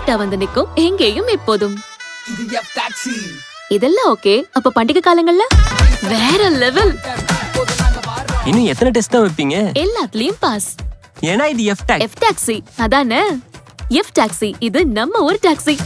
கரெக்டா வந்து நிக்கும் எங்கேயும் எப்போதும். இதெல்லாம் ஓகே. அப்ப பண்டிகை காலங்கள்ல வேற லெவல். இன்னும் எத்தனை டெஸ்ட் தான் வைப்பீங்க? எல்லாத்துலயும் பாஸ். ஏன்னா இது எஃப் டாக்ஸி. அதானே எஃப் டாக்ஸி. இது நம்ம ஒரு டாக்ஸி.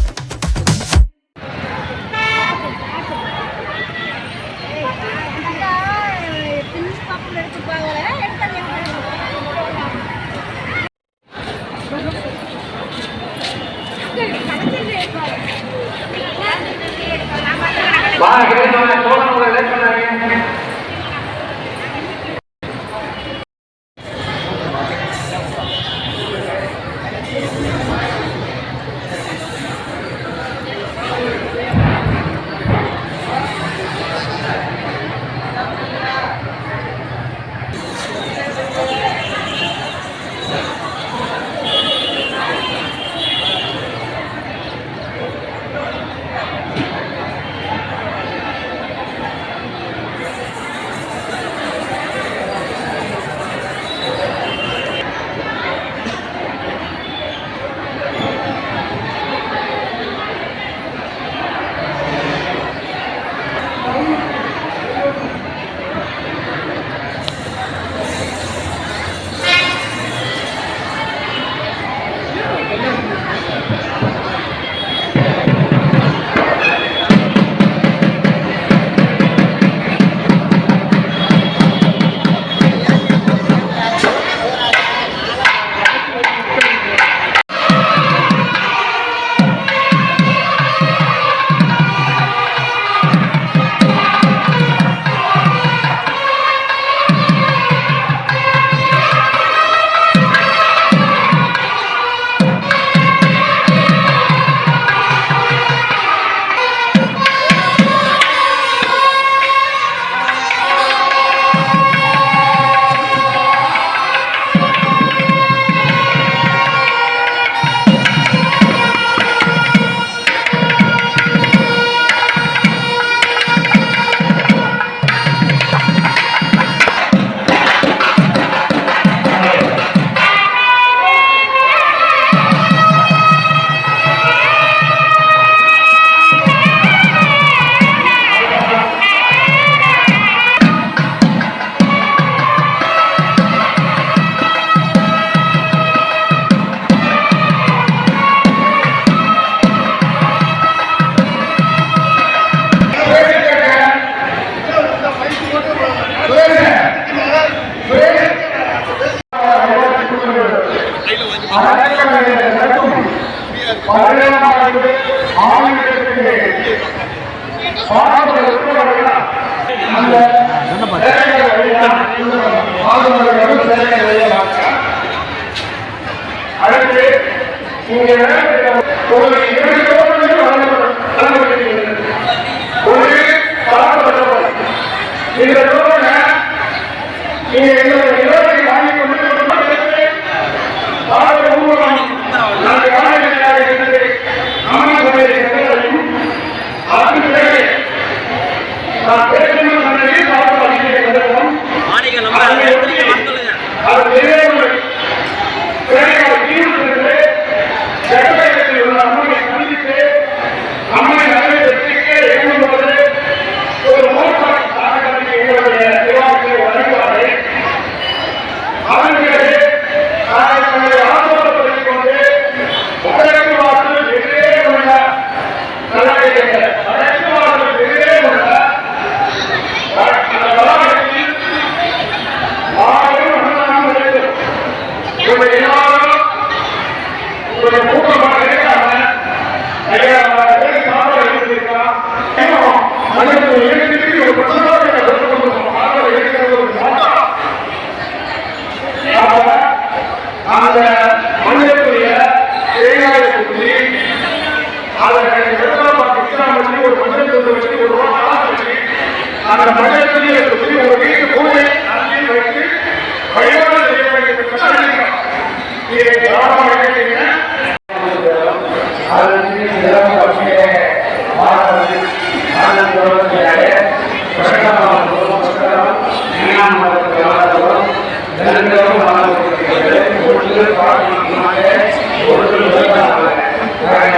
Gracias.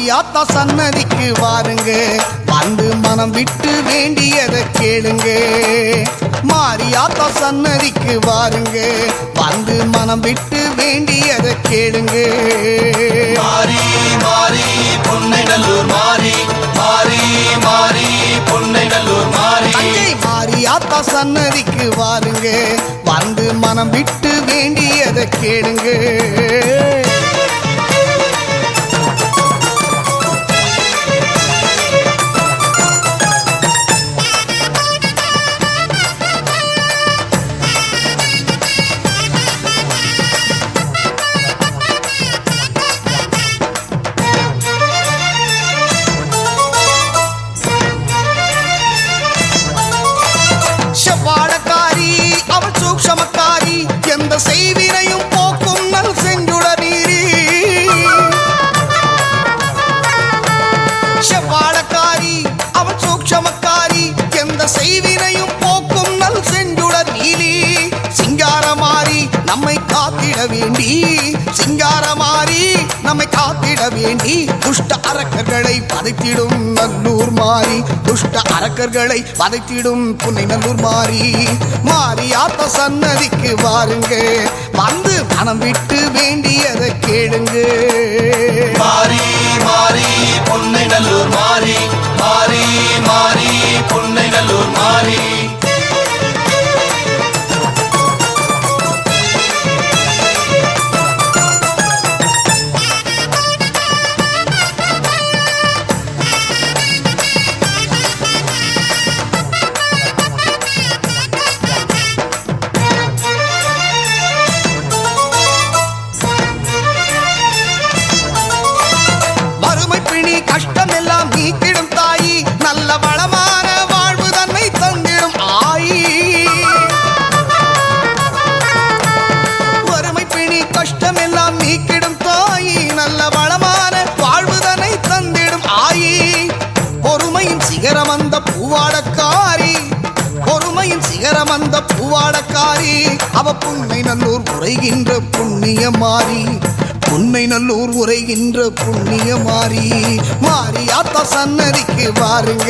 மாரியாத்தா சன்னதிக்கு வாருங்க, வந்து மனம் விட்டு வேண்டியதை கேளுங்க. மாரியாத்தா சன்னதிக்கு வாருங்க, வந்து மனம் விட்டு வேண்டியதை கேளுங்க. மாரி மாரி பொன்னைநல்லூர் மாரி, மாரி மாரி பொன்னைநல்லூர் மாரி. தஞ்சை மாரியாத்தா சன்னதிக்கு வாருங்க, வந்து மனம் விட்டு வேண்டியதை கேளுங்க. செவ்வாடக்காரி அவள் சூக்ஷமக்காரி, எந்த செய்வினையும் போக்கும் நல் செஞ்சுட நீரி. செவ்வாடக்காரி அவள் சூக்ஷமக்காரி, எந்த செய்வினையும் போக்கும் நல் செஞ்சுட நீலி. சிங்காரமாரி நம்மை காத்திட வேண்டி, சிங்காரமாரி நம்மை காத்திட வேண்டி, துஷ்ட அரக்கர்களை வதைத்திடும் நல்லூர் மாறி, துஷ்ட அரக்கர்களை வதைத்திடும் புன்னைநல்லூர் மாறி. மாரியாத்தா சன்னதிக்கு வாருங்க, வந்து மனம் விட்டு வேண்டியதை கேளுங்க. மாரி மாரி பொன்னைநல்லூர் மாரி, மாரி மாரி பொன்னைநல்லூர் மாரி. கஷ்டமெல்லாம் நீக்கிடும் தாயி, நல்ல வளமான வாழ்வு தன்னை தந்திடும் ஆயி. வறுமை பிணி கஷ்டமெல்லாம் நீக்கிடும் தாயி, நல்ல வளமான வாழ்வு தன்னை தந்திடும் ஆயி. பொறுமையின் சிகரம் அந்த பூவாடக்காரி, பொறுமையின் சிகரம் அந்த பூவாடக்காரி, அவ புன்னைநல்லூர் உரைகின்ற புண்ணிய மாறி, புன்னைநல்லூர் உரைகின்ற புண்ணிய மாறி. மாரியாத்தா சன்னதிக்கு வாருங்க,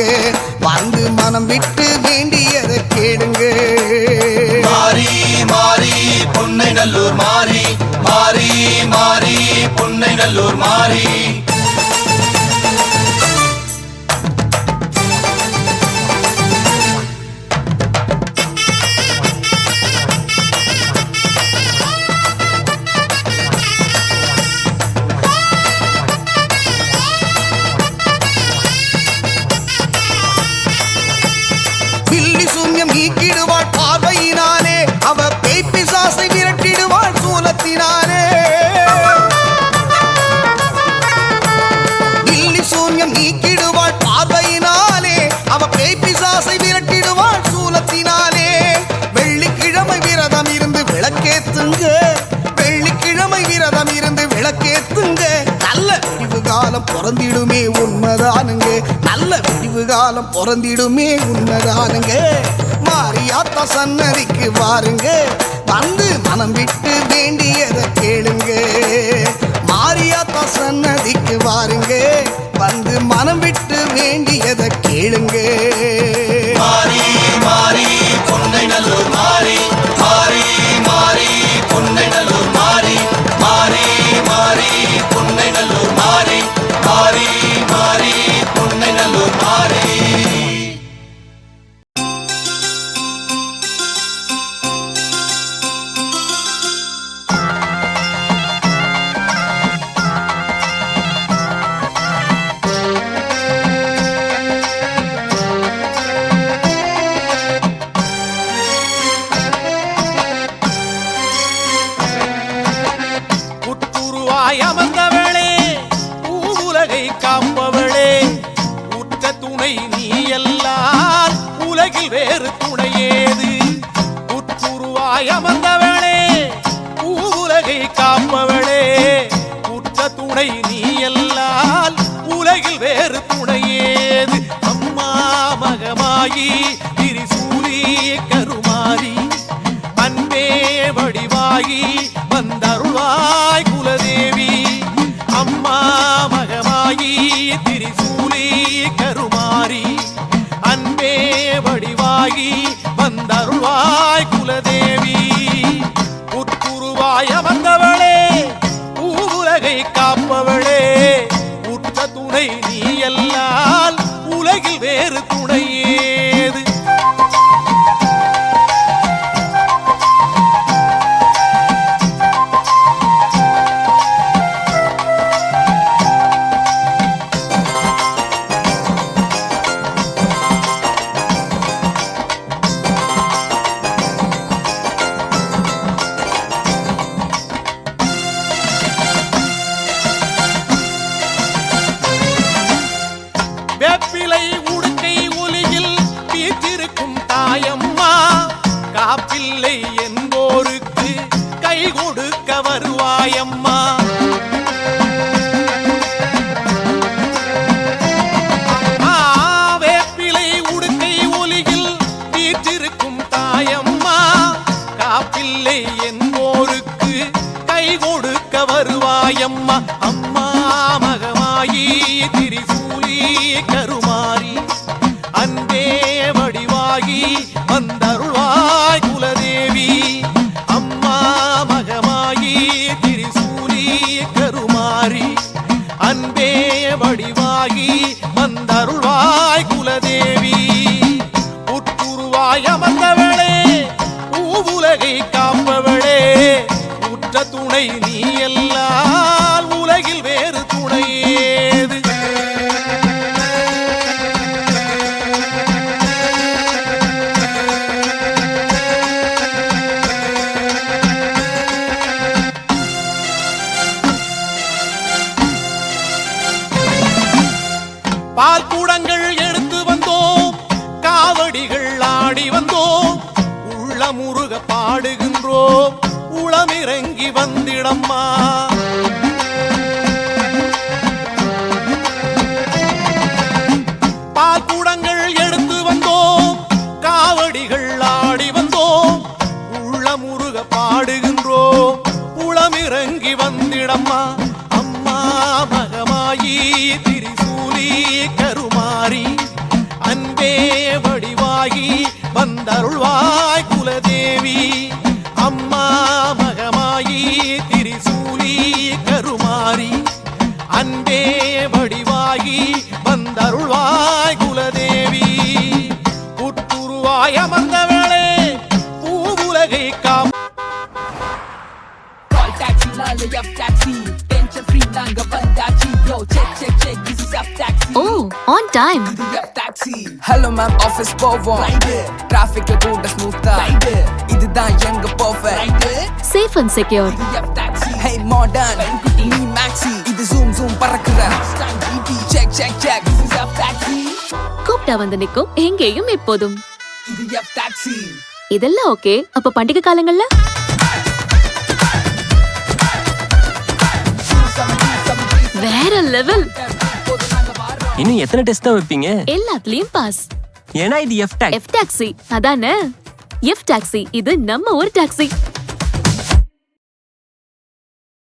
வந்து மனம் விட்டு வேண்டியதை கேளுங்க. மாரி மாரி பொன்னைநல்லூர் மாரி, மாரி மாரி பொன்னைநல்லூர் மாரி. நீக்கிடுவாள் பார்வையினாலே, அவ பேய் பிசாசை விரட்டிடுவாள் சூலத்தினாலே. தில்லி சூன்யம் நீக்கிடுவாள் பார்வையினாலே, அவ பேய் பிசாசை விரட்டிடுவாள் சூலத்தினாலே. வெள்ளிக்கிழமை விரதம் இருந்து விளக்கேத்துங்க, வெள்ளிக்கிழமை விரதம் இருந்து விளக்கேத்துங்க. நல்ல விடிவு காலம் பிறந்திடுமே உண்மைதானுங்க, நல்ல விடிவு காலம் பிறந்திடுமே உண்மைதானுங்க. மாரியாத்தா சன்னதிக்கு வாருங்க, வந்து மனம் விட்டு வேண்டியதை கேளுங்க. மாரியாத்தா சன்னதிக்கு வாருங்க, வந்து மனம் விட்டு வேண்டியதை கேளுங்க. மாரி மாரி பொன்னைநல்லூர் மாரி, மாரி மாரி பொன்னைநல்லூர் மாரி, மாரி மாரி பொன்னைநல்லூர் மாரி, மாரி மாரி பொன்னைநல்லூர் மாரி. அமர்ந்தவளே, பூவுலகை காப்பவளே, உற்ற துணை நீ எல்லார் உலகில் வேறு துணையேது. உற்றுருவாய் அமர்ந்தவளே, பூவுலகை காப்பவளே, உற்ற துணை நீ எல்லால் உலகில் வேறு துணையேது. அம்மா மகமாயி திரிசூலி கருமாரி, அன்பே வடிவாகி வந்தருள்வாய் குலதேவி. அம்மா மகமாயி வடிவாகி வந்தருள்வாய் குலதேவி உட்குருவாய் அமர்ந்தவளே பூவுலகை காப்பவளே உற்ற துணை நீ எல்லால் உலகில் வேறு துணை ஏது வேப்பிலை உடுக்கை ஒலியில் வீற்றிருக்கும் தாயம்மா காப்பில்லை என்போருக்கு கை கொடுக்க வருவாயம்மா வேப்பிலை உடுக்கை ஒலியில் வீற்றிருக்கும் தாயம்மா காப்பில்லை என்போருக்கு கை கொடுக்க வருவாயம்மா அம்மா மகமாயி திரிசூலி கருமாரி அன்பே வடிவாகி வந்தருள்வாய் குலதேவி அம்மா மகமாயி திரிசூலி கருமாரி அன்பே வடிவாகி வந்தருள்வாய் குலதேவி உட்குருவாய் அமர்ந்தவளே பூவுலகை காப்பவளே உற்ற துணை நீ எல்லால் உலகில் வேறு துணை ஏது பால் கூடங்கள் எடுத்து வந்தோம் காவடிகள் ஆடி வந்தோம் உள்ள முருக பாடுகின்றோம் உளமிறங்கி வந்திடம்மா பால் கூடங்கள் எடுத்து வந்தோம் காவடிகள் ஆடி வந்தோம் உள்ள முருக பாடுகின்றோம் உளமிறங்கி வந்திடம்மா அம்மா மகமாயி திரிசூலி கருமாரி அன்பே வடிவாகி வந்தருள்வாய் குலதேவி அம்மா மகமாயி திரிசூலி கருமாரி அன்பே வடிவாகி வந்தருள்வாய் குலதேவி உட்குருவாய் அமர்ந்தவளே பூவுலகை காப்ப Call taxi, lala, F taxi. Tension free, nanga vandachi. Yo, check, this is F taxi. ஓ ஆன் டைம். இது F taxi. Hello ma'am, office போவோம். Traffic கூட ஸ்மூத்தா. இதுதான் எங்க perfect. Safe and secure. இது F taxi. Hey modern, நீ maxi. இது zoom பறக்குற. Check, this is F taxi. கூப்பிட்டா வந்து நிக்கும் எங்கேயும் எப்போதும். இது F taxi. இதெல்லாம் ஓகே. அப்ப பண்டிகை காலங்கள்ல வேற லெவல். இன்னும் எத்தனை டெஸ்ட் தான் வைப்பீங்க? எல்லாத்துலயும் பாஸ். ஏன்னா இது எஃப் டாக்ஸ். எஃப் டாக்ஸி அதானே. எஃப் டாக்ஸி இது நம்ம ஊர் டாக்ஸி.